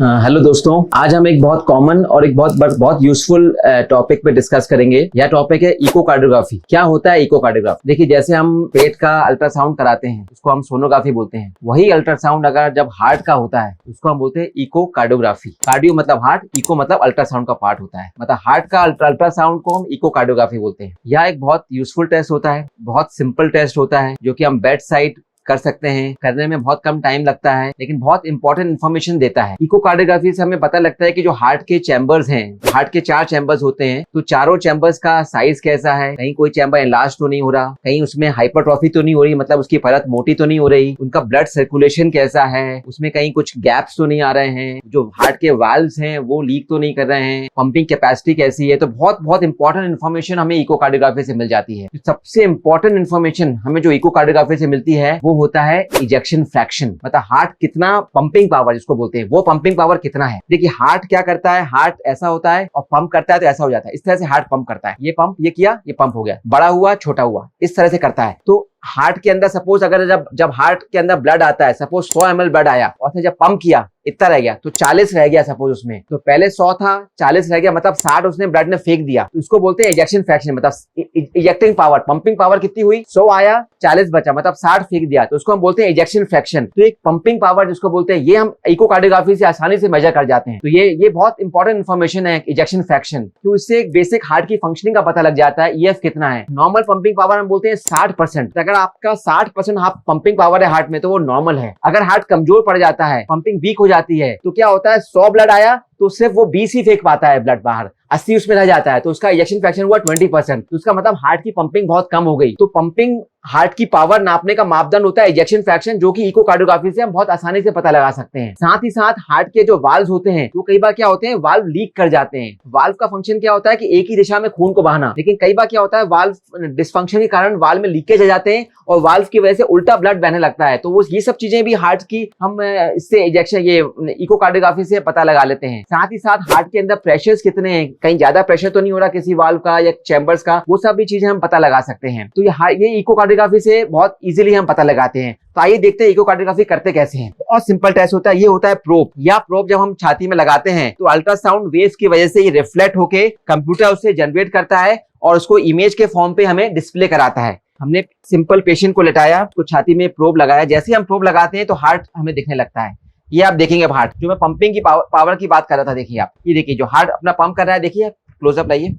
Hello दोस्तों, आज हम एक बहुत कॉमन और एक बहुत यूजफुल टॉपिक पे डिस्कस करेंगे। यह टॉपिक है इकोकार्डियोग्राफी। क्या होता है इकोकार्डियोग्राफी? देखिए, जैसे हम पेट का अल्ट्रासाउंड कराते हैं उसको हम सोनोग्राफी बोलते हैं। वही अल्ट्रासाउंड अगर जब हार्ट का होता है उसको हम बोलते हैं इकोकार्डियोग्राफी। कार्डियो मतलब हार्ट, इको मतलब अल्ट्रासाउंड का पार्ट होता है, मतलब हार्ट का अल्ट्रासाउंड को हम इकोकार्डियोग्राफी बोलते हैं। यह एक बहुत यूजफुल टेस्ट होता है, बहुत सिंपल टेस्ट होता है जो कि हम बेड साइड कर सकते हैं। करने में बहुत कम टाइम लगता है लेकिन बहुत इंपॉर्टेंट इन्फॉर्मेशन देता है। इकोकार्डियोग्राफी से हमें पता लगता है कि जो हार्ट के चैम्बर्स हैं, हार्ट के 4 चैम्बर्स होते हैं, तो चारों चैम्बर्स का साइज कैसा है, कहीं कोई चैम्बर एनलार्ज तो नहीं हो रहा, कहीं उसमें हाइपरट्रॉफी तो नहीं हो रही, मतलब उसकी परत मोटी तो नहीं हो रही, उनका ब्लड सर्कुलेशन कैसा है, उसमें कहीं कुछ गैप्स तो नहीं आ रहे हैं, जो हार्ट के वाल्व्स हैं वो लीक तो नहीं कर रहे हैं, पंपिंग कैपेसिटी कैसी है। तो बहुत इंपॉर्टेंट इन्फॉर्मेशन हमें इकोकार्डियोग्राफी से मिल जाती है। सबसे इंपॉर्टेंट इन्फॉर्मेशन हमें जो इकोकार्डियोग्राफी से मिलती है वो होता है इजेक्शन फ्रैक्शन, मतलब हार्ट कितना पंपिंग पावर जिसको बोलते हैं, वो पंपिंग पावर कितना है। देखिए, हार्ट क्या करता है, हार्ट ऐसा होता है और पंप करता है तो ऐसा हो जाता है। इस तरह से हार्ट पंप करता है, ये पंप, ये किया, ये पंप हो गया, बड़ा हुआ, छोटा हुआ, इस तरह से करता है। तो हार्ट के अंदर सपोज अगर जब हार्ट के अंदर ब्लड आता है, सपोज 100 ml ब्लड आया और उसने जब पंप किया इतना रह गया, तो 40 रह गया सपोज उसमें, तो पहले 100 था, 40 रह गया, मतलब 60 उसने ब्लड में फेंक दिया, तो इसको बोलते हैं इजेक्शन फ्रैक्शन, मतलब इजेक्टिंग पावर, पंपिंग पावर कितनी हुई, 100 आया, 40 बचा, मतलब 60 फेंक दिया, तो उसको हम बोलते हैं इजेक्शन फ्रैक्शन। तो एक पंपिंग पावर जिसको बोलते हैं, ये हम इकोकार्डियोग्राफी से आसानी से मेजर कर जाते हैं। तो ये बहुत इंपॉर्टेंट इन्फॉर्मेशन है इजेक्शन फ्रैक्शन, तो इससे एक बेसिक हार्ट की फंक्शनिंग का पता लग जाता है। ईएफ कितना है, नॉर्मल पंपिंग पावर हम बोलते हैं 60%। अगर आपका 60% पंपिंग पावर है हार्ट में तो वो नॉर्मल है। अगर हार्ट कमजोर पड़ जाता है, पंपिंग वीक हो जाती है, तो क्या होता है, 100 ब्लड आया तो सिर्फ वो 20 ही फेंक पाता है ब्लड बाहर, 80 उसमें रह जाता है, तो उसका इजेक्शन फ्रैक्शन हुआ 20%। तो उसका मतलब हार्ट की पंपिंग बहुत कम हो गई। तो पंपिंग हार्ट की पावर नापने का मापदंड होता है इजेक्शन फ्रैक्शन, जो कि इकोकार्डियोग्राफी से हम बहुत आसानी से पता लगा सकते हैं। साथ ही साथ हार्ट के जो वाल्व्स होते हैं वो कई बार क्या होते हैं, वाल्व लीक कर जाते हैं। वाल्व का फंक्शन क्या होता है कि एक ही दिशा में खून को बहाना, लेकिन कई बार क्या होता है, वाल्व डिस्फंक्शन के कारण वाल्व में लीकेज आ जाते हैं और वाल्व की वजह से उल्टा ब्लड बहने लगता है। तो वो ये सब चीजें भी हार्ट की हम इससे इजेक्शन, ये इकोकार्डियोग्राफी से पता लगा लेते हैं। साथ ही साथ हार्ट के अंदर प्रेशर्स कितने हैं, कहीं ज्यादा प्रेशर तो नहीं हो रहा किसी वाल्व का या चैम्बर्स का, वो सब भी चीजें हम पता लगा सकते हैं। तो ये इकोकार्डियोग्राफी से बहुत इजीली हम पता लगाते हैं। तो आइए देखते हैं इकोकार्डियोग्राफी करते कैसे हैं। और सिंपल टेस्ट होता है, ये होता है प्रोब। या प्रोब जब हम छाती में लगाते हैं तो अल्ट्रासाउंड वेव्स की वजह से ये रिफ्लेक्ट होके कंप्यूटर उससे जनरेट करता है और उसको इमेज के फॉर्म पे हमें डिस्प्ले कराता है। हमने सिंपल पेशेंट को लेटाया तो छाती में प्रोब लगाया, जैसे हम प्रोब लगाते हैं तो हार्ट हमें दिखने लगता है। ये आप देखेंगे अब हार्ट, जो मैं पंपिंग की पावर की बात कर रहा था, देखिए आप, ये देखिए जो हार्ट अपना पंप कर रहा है, देखिए क्लोजअप लाइए,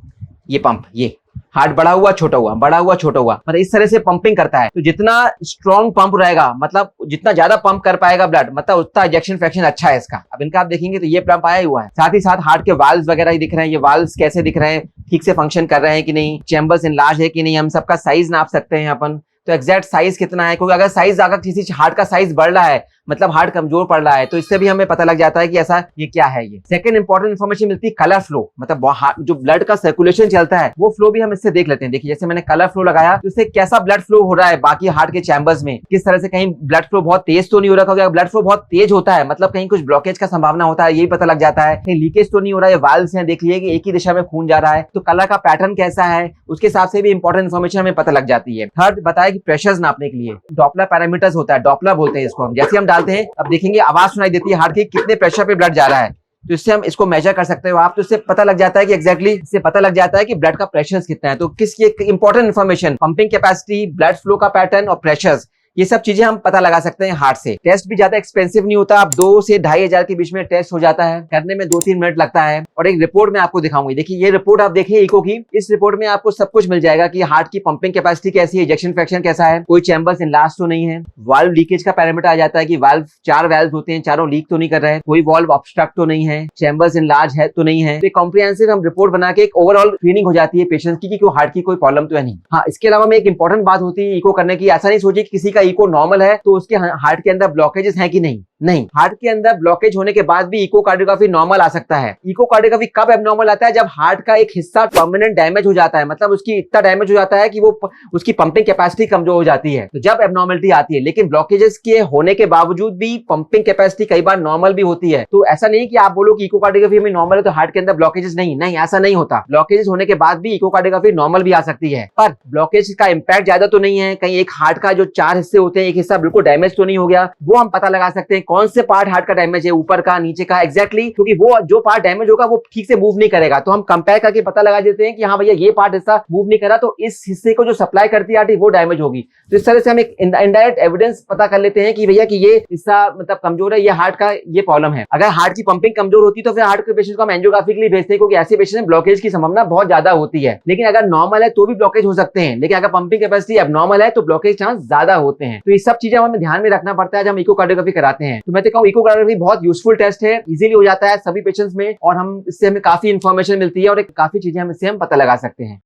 ये पंप, ये हार्ट बड़ा हुआ छोटा हुआ, बड़ा हुआ छोटा हुआ, मतलब इस तरह से पंपिंग करता है। तो जितना स्ट्रॉन्ग पंप रहेगा, मतलब जितना ज्यादा पंप कर पाएगा ब्लड, मतलब उतना इजेक्शन फ्रैक्शन अच्छा है इसका। अब इनका आप देखेंगे तो ये पंप आया हुआ है। साथ ही साथ हार्ट के वाल्व्स वगैरह ही दिख रहे हैं, ये वाल्व्स कैसे दिख रहे हैं, ठीक से फंक्शन कर रहे हैं कि नहीं, चैम्बर्स इनलार्ज है कि नहीं, हम सबका साइज नाप सकते हैं अपन। तो एग्जैक्ट साइज कितना है, क्योंकि अगर किसी हार्ट का साइज बढ़ रहा है, मतलब हार्ट कमजोर पड़ रहा है, तो इससे भी हमें पता लग जाता है कि ऐसा ये क्या है। ये सेकंड इंपॉर्टेंट इन्फॉर्मेशन मिलती है कलर फ्लो, मतलब जो ब्लड का सर्कुलेशन चलता है वो फ्लो भी हम इससे देख लेते हैं। देखिए, जैसे मैंने कलर फ्लो लगाया तो इससे कैसा ब्लड फ्लो हो रहा है बाकी हार्ट के चैम्बर्स में, किस तरह से, कहीं ब्लड फ्लो बहुत तेज तो नहीं हो रहा, ब्लड फ्लो बहुत तेज होता है मतलब कहीं कुछ ब्लॉकेज का संभावना होता है, ये भी पता लग जाता है। कहीं लीकेज तो नहीं हो रहा है, वाल्व्स हैं, देख लीजिए कि एक ही दिशा में खून जा रहा है, तो कलर का पैटर्न कैसा है, उसके हिसाब से भी इंपॉर्टेंट इन्फॉर्मेशन हमें पता लग जाती है। थर्ड बताया कि प्रेशर्स नापने के लिए डॉपलर पैरामीटर्स होता है, डॉपलर बोलते हैं इसको हम। जैसे हम डालते हैं, अब देखेंगे आवाज सुनाई देती है हार्ट की, कितने प्रेशर पे ब्लड जा रहा है, तो इससे हम इसको मेजर कर सकते हो आप। तो इससे पता लग जाता है कि एग्जैक्टली इससे पता लग जाता है कि ब्लड का प्रेशर कितना है। तो किसकी एक important information, pumping capacity, blood flow का पैटर्न और प्रेशर्स, ये सब चीजें हम पता लगा सकते हैं हार्ट से। टेस्ट भी ज्यादा एक्सपेंसिव नहीं होता, आप 2 से 2,500 के बीच में टेस्ट हो जाता है, करने में 2-3 मिनट लगता है। और एक रिपोर्ट में आपको दिखाऊंगी, देखिए ये रिपोर्ट आप देखिए इको की, इस रिपोर्ट में आपको सब कुछ मिल जाएगा कि हार्ट की पंपिंग कैपेसिटी कैसी है, इजेक्शन फ्रैक्शन कैसा है, कोई चैम्बर्स इनलार्ज तो नहीं है, वाल्व लीकेज का पैरामीटर आ जाता है कि वाल्व 4 वाल्व होते हैं, चारों लीक तो नहीं कर रहे हैं, कोई वाल्व ऑब्स्ट्रक्ट तो नहीं है, चैम्बर्स इनलार्ज है तो नहीं है। तो कॉम्प्रिहेंसिव हम रिपोर्ट बना के एक ओवरऑल स्क्रीनिंग हो जाती है पेशेंट की कि हार्ट की कोई प्रॉब्लम तो है नहीं। हाँ, इसके अलावा में एक इंपॉर्टेंट बात होती है इको करने की, ऐसा नहीं सोचिए कि किसी का इको नॉर्मल है तो उसके हार्ट के अंदर ब्लॉकेजेस हैं कि नहीं, हार्ट के अंदर ब्लॉकेज होने के बाद भी इकोकार्डियोग्राफी नॉर्मल आ सकता है। इकोकार्डियोग्राफी कब एबनॉर्मल आता है, जब हार्ट का एक हिस्सा परमानेंट डैमेज हो जाता है, मतलब उसकी इतना डैमेज हो जाता है कि वो उसकी पंपिंग कैपेसिटी कमजोर हो जाती है, तो जब एबनॉर्मलिटी आती है। लेकिन ब्लॉकेजेस के होने के बावजूद भी पंपिंग कैपेसिटी कई बार नॉर्मल भी होती है। तो ऐसा नहीं कि आप बोलो कि इकोकार्डियोग्राफी में नॉर्मल है तो हार्ट के अंदर ब्लॉकेजेस नहीं, ऐसा नहीं होता। ब्लॉकेजेस होने के बाद भी इकोकार्डियोग्राफी नॉर्मल भी आ सकती है, पर ब्लॉकेज का इंपैक्ट ज्यादा तो नहीं है। कहीं एक हार्ट का जो 4 हिस्से होते हैं, एक हिस्सा बिल्कुल डैमेज तो नहीं हो गया, वो हम पता लगा सकते हैं कौन से पार्ट हार्ट का डैमेज है, ऊपर का, नीचे का, एग्जैक्टली क्योंकि वो जो पार्ट डैमेज होगा वो ठीक से मूव नहीं करेगा, तो हम कंपेयर करके पता लगा देते हैं कि हाँ भैया ये पार्ट हिस्सा मूव नहीं करा, तो इस हिस्से को जो सप्लाई करती है आर्टरी वो डैमेज होगी। तो इस तरह से हम एक इनडायरेक्ट एविडेंस पता कर लेते हैं कि भैया कि ये हिस्सा मतलब कमजोर है, ये हार्ट का ये प्रॉब्लम है। अगर हार्ट की पंपिंग कमजोर होती तो फिर हार्ट के पेशेंट को हम एंजियोग्राफी के लिए भेजते हैं, क्योंकि ऐसे पेशेंट में ब्लॉकेज की संभावना बहुत ज्यादा होती है। लेकिन अगर नॉर्मल है तो भी ब्लॉकेज हो सकते हैं, लेकिन अगर पंपिंग कैपेसिटी अब नॉर्मल है तो ब्लॉकेज चांस ज्यादा होते हैं। तो ये सब चीजें हमें ध्यान में रखना पड़ता है जब हम इकोकार्डियोग्राफी कराते हैं। तो मैं तो कहूँ इकोकार्डियोग्राफी बहुत यूजफुल टेस्ट है, इजीली हो जाता है सभी पेशेंट्स में, और हम इससे हमें काफी इंफॉर्मेशन मिलती है और काफी चीजें हम इससे हम पता लगा सकते हैं।